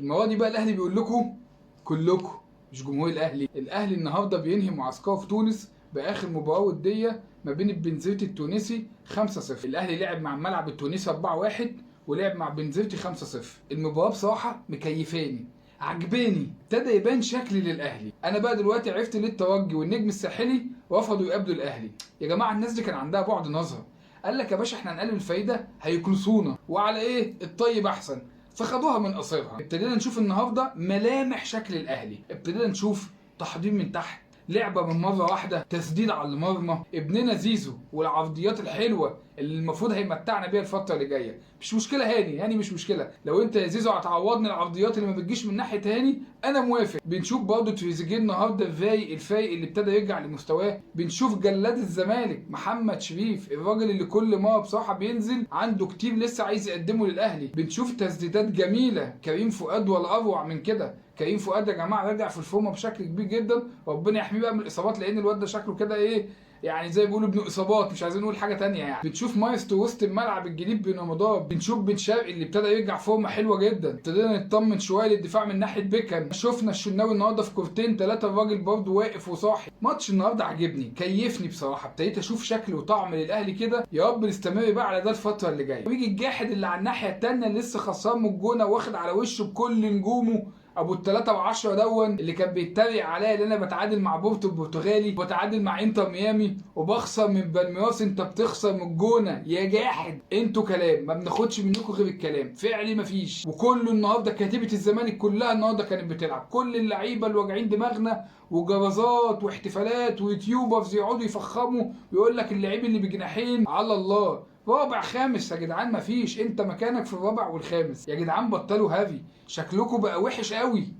المره دي بقى الاهلي بيقول لكم كلكم، مش جمهور الاهلي النهارده بينهي معسكره في تونس باخر مباراه وديه ما بين البنزرتي التونسي 5-0. الاهلي لعب مع الملعب التونسي 4-1 ولعب مع بنزرتي 5-0. المباراه بصراحه مكيفاني، عجباني، ابتدى يبان شكل للاهلي. انا بقى دلوقتي عرفت ليه الترجي والنجم الساحلي رفضوا يقابلوا الاهلي. يا جماعه الناس دي كان عندها بعد نظر، قال لك يا باشا احنا هنقلل الفايده هيكنسونا، وعلى ايه الطيب احسن، فخدوها من قصيرها. ابتدينا نشوف النهارده ملامح شكل الاهلي، ابتدينا نشوف تحضير من تحت، لعبه من مره واحده، تسديد على المرمى، ابننا زيزو والعرضيات الحلوه اللي المفروض هيمتعنا بيها الفتره اللي جايه. مش مشكله هاني مش مشكله، لو انت يا زيزو هتعوضني العرضيات اللي ما بتجيش من ناحيه هاني انا موافق. بنشوف برضه تريزيجيه النهارده الفايق اللي ابتدى يرجع لمستواه. بنشوف جلاد الزمالك محمد شريف، الراجل اللي كل ما بصراحه بينزل عنده كتير لسه عايز يقدمه للاهلي. بنشوف تسديدات جميله، كريم فؤاد ولا اروع من كده. كريم فؤاد يا جماعه رجع في الفورمه بشكل كبير جدا، ربنا يحميه بقى من الاصابات، لان الواد ده شكله كده ايه يعني زي بيقولوا ابن اصابات، مش عايزين نقول حاجه تانية يعني. بنشوف مايسترو وسط الملعب الجديد بن رمضان، بنشوف بن شرقي اللي ابتدى يرجع فورمه حلوه جدا. ابتدينا نطمن شويه للدفاع من ناحيه بيكهام، شفنا الشناوي النهارده في كورتين ثلاثه الراجل برضه واقف وصاحي. ماتش النهارده عجبني، كيفني بصراحه، ابتديت اشوف شكل وطعم للاهلي كده. يا رب نستمر بقى على ده الفتره اللي جايه. ويجي الجاحد اللي على الناحيه الثانيه اللي لسه خسران من الجونه واخد على وشه بكل نجومه ابو ال3 و10 دون، اللي كان بيتريق عليا ان انا بتعادل مع بورتو البرتغالي وبتعادل مع انتر ميامي وبخسر من بالميراس. انت بتخسر من الجونه يا جاحد. انتوا كلام، ما بناخدش منكم غير الكلام، فعلي مفيش. وكله النهارده كتيبه الزمالك كلها النهارده كانت بتلعب، كل اللعيبه اللي واجعين دماغنا وجرازات واحتفالات ويوتيوبرز يقعدوا يفخموا ويقول لك اللعيب اللي بجناحين على الله. رابع خامس يا جدعان، مفيش، انت مكانك في الرابع والخامس يا جدعان. بطلوا هافي، شكلكم بقى وحش قوي.